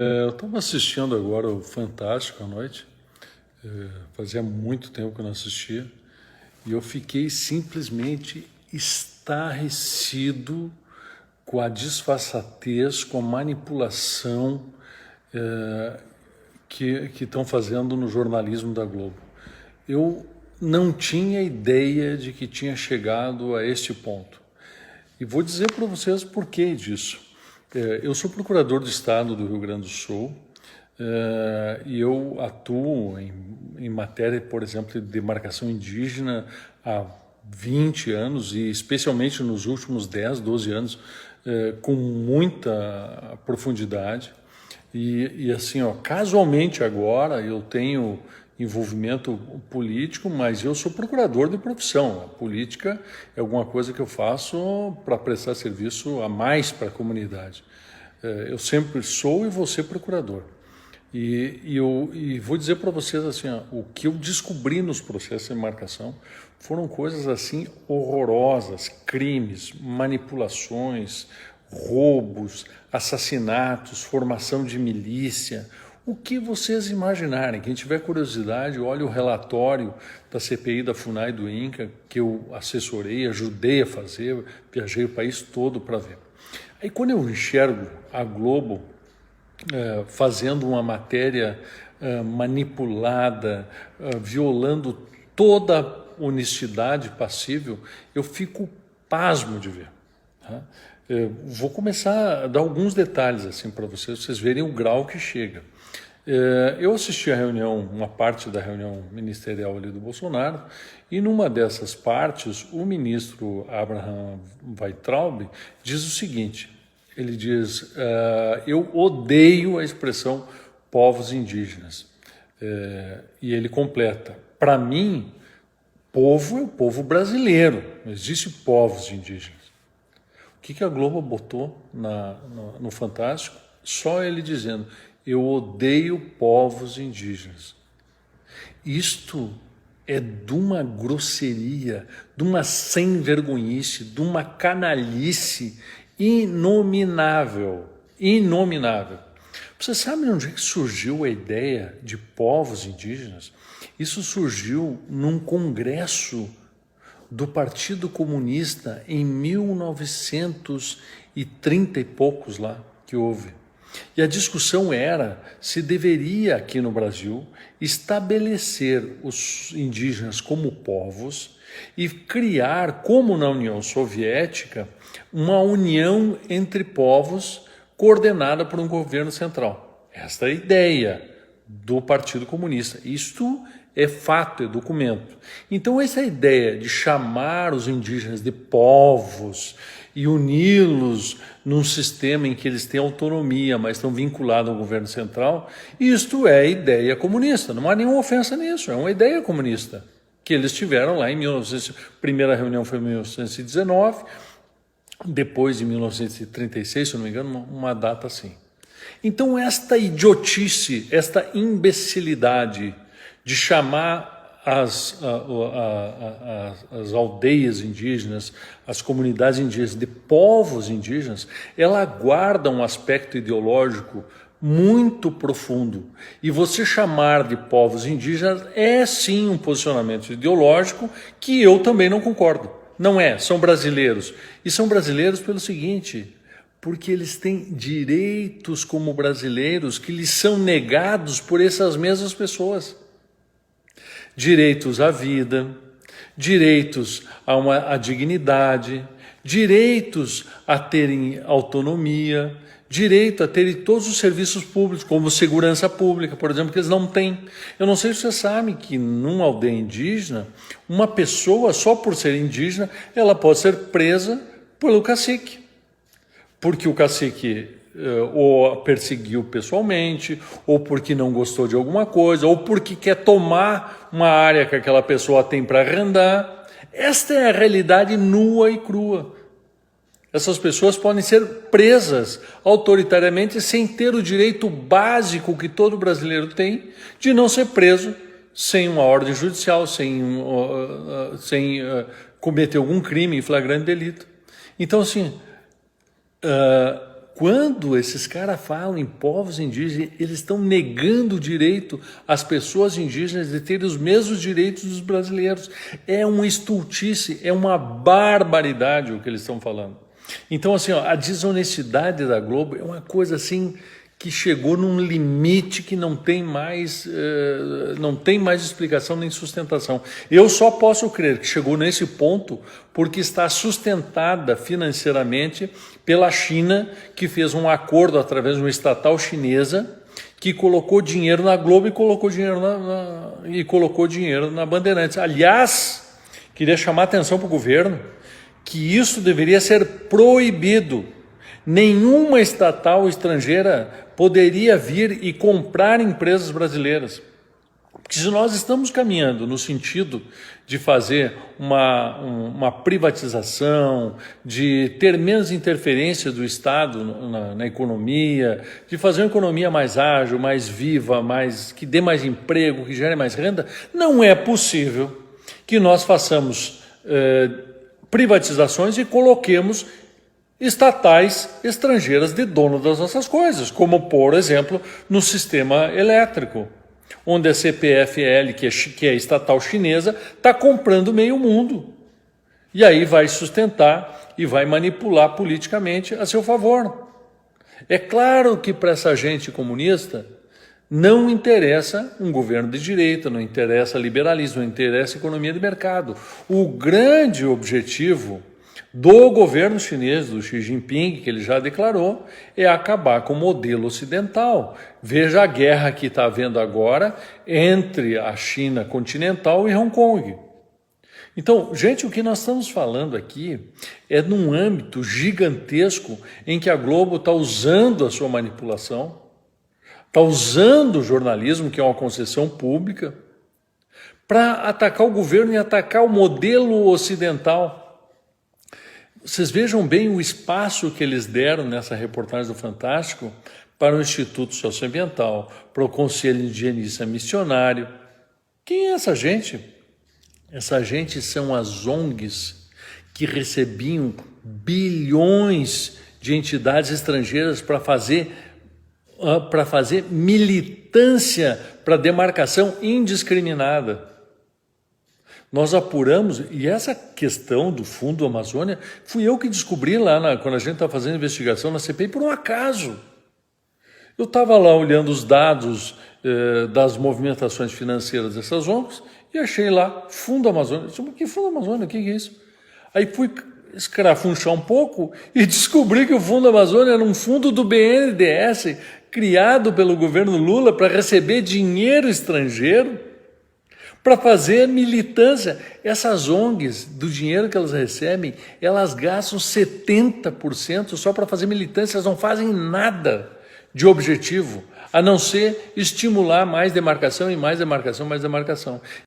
Eu estava assistindo agora o Fantástico à noite, fazia muito tempo que eu não assistia, e eu fiquei simplesmente estarrecido com a disfarçatez, com a manipulação que estão fazendo no jornalismo da Globo. Eu não tinha ideia de que tinha chegado a este ponto. E vou dizer para vocês por que disso. Eu sou procurador do Estado do Rio Grande do Sul e eu atuo em matéria, por exemplo, de demarcação indígena há 20 anos e especialmente nos últimos 10, 12 anos com muita profundidade. E assim, ó, casualmente agora eu tenho envolvimento político, mas eu sou procurador de profissão. A política é alguma coisa que eu faço para prestar serviço a mais para a comunidade. Eu sempre sou e vou ser procurador. E vou dizer para vocês assim, ó, o que eu descobri nos processos de demarcação foram coisas assim horrorosas, crimes, manipulações, roubos, assassinatos, formação de milícia, o que vocês imaginarem. Quem tiver curiosidade, olhe o relatório da CPI da FUNAI do INCA, que eu assessorei, ajudei a fazer, viajei o país todo para ver. Aí quando eu enxergo a Globo fazendo uma matéria manipulada, violando toda a honestidade passível, eu fico pasmo de ver. Tá? Vou começar a dar alguns detalhes assim para vocês verem o grau que chega. Eu assisti a reunião, uma parte da reunião ministerial ali do Bolsonaro, e numa dessas partes, o ministro Abraham Weintraub diz o seguinte, ele diz, eu odeio a expressão povos indígenas. E ele completa, para mim, povo é o povo brasileiro, não existe povos indígenas. O que a Globo botou no Fantástico? Só ele dizendo, eu odeio povos indígenas. Isto é de uma grosseria, de uma sem-vergonhice, de uma canalice inominável. Inominável. Você sabe onde é que surgiu a ideia de povos indígenas? Isso surgiu num congresso do Partido Comunista em 1930 e poucos lá que houve. E a discussão era se deveria aqui no Brasil estabelecer os indígenas como povos e criar, como na União Soviética, uma união entre povos coordenada por um governo central. Esta é a ideia do Partido Comunista. Isto é fato, é documento. Então essa ideia de chamar os indígenas de povos e uni-los num sistema em que eles têm autonomia, mas estão vinculados ao governo central, isto é ideia comunista. Não há nenhuma ofensa nisso, é uma ideia comunista que eles tiveram lá em 1900. Primeira reunião foi em 1919, depois em 1936, se não me engano, uma data assim. Então esta idiotice, esta imbecilidade de chamar as aldeias indígenas, as comunidades indígenas de povos indígenas, ela guarda um aspecto ideológico muito profundo. E você chamar de povos indígenas é sim um posicionamento ideológico que eu também não concordo. Não é, são brasileiros. E são brasileiros pelo seguinte, porque eles têm direitos como brasileiros que lhes são negados por essas mesmas pessoas. Direitos à vida, direitos à dignidade, direitos a terem autonomia, direito a terem todos os serviços públicos, como segurança pública, por exemplo, que eles não têm. Eu não sei se você sabe que numa aldeia indígena, uma pessoa, só por ser indígena, ela pode ser presa pelo cacique. Porque o cacique ou perseguiu pessoalmente, ou porque não gostou de alguma coisa, ou porque quer tomar uma área que aquela pessoa tem para arrendar. Esta é a realidade nua e crua. Essas pessoas podem ser presas autoritariamente sem ter o direito básico que todo brasileiro tem de não ser preso sem uma ordem judicial, sem cometer algum crime em flagrante delito. Então, assim, Quando esses caras falam em povos indígenas, eles estão negando o direito às pessoas indígenas de terem os mesmos direitos dos brasileiros. É uma estultice, é uma barbaridade o que eles estão falando. Então, assim, ó, a desonestidade da Globo é uma coisa assim que chegou num limite que não tem mais explicação nem sustentação. Eu só posso crer que chegou nesse ponto porque está sustentada financeiramente pela China, que fez um acordo através de uma estatal chinesa que colocou dinheiro na Globo e colocou dinheiro na Bandeirantes. Aliás, queria chamar a atenção para o governo que isso deveria ser proibido. Nenhuma estatal estrangeira poderia vir e comprar empresas brasileiras. Porque se nós estamos caminhando no sentido de fazer uma privatização, de ter menos interferência do Estado na economia, de fazer uma economia mais ágil, mais viva, que dê mais emprego, que gere mais renda, não é possível que nós façamos privatizações e coloquemos estatais estrangeiras de dono das nossas coisas, como, por exemplo, no sistema elétrico, onde a CPFL, que é estatal chinesa, está comprando meio mundo. E aí vai sustentar e vai manipular politicamente a seu favor. É claro que para essa gente comunista não interessa um governo de direita, não interessa liberalismo, não interessa economia de mercado. O grande objetivo do governo chinês, do Xi Jinping, que ele já declarou, é acabar com o modelo ocidental. Veja a guerra que está havendo agora entre a China continental e Hong Kong. Então, gente, o que nós estamos falando aqui é num âmbito gigantesco em que a Globo está usando a sua manipulação, está usando o jornalismo, que é uma concessão pública, para atacar o governo e atacar o modelo ocidental. Vocês vejam bem o espaço que eles deram nessa reportagem do Fantástico para o Instituto Socioambiental, para o Conselho Indigenista Missionário. Quem é essa gente? Essa gente são as ONGs que recebiam bilhões de entidades estrangeiras para fazer militância para demarcação indiscriminada. Nós apuramos, e essa questão do Fundo Amazônia, fui eu que descobri lá, quando a gente estava fazendo investigação na CPI, por um acaso. Eu estava lá olhando os dados das movimentações financeiras dessas ONGs e achei lá Fundo Amazônia. Eu disse, que Fundo Amazônia? O que é isso? Aí fui escarafunchar um pouco e descobri que o Fundo Amazônia era um fundo do BNDES, criado pelo governo Lula para receber dinheiro estrangeiro, para fazer militância. Essas ONGs, do dinheiro que elas recebem, elas gastam 70% só para fazer militância, elas não fazem nada de objetivo, a não ser estimular mais demarcação e mais demarcação, mais demarcação.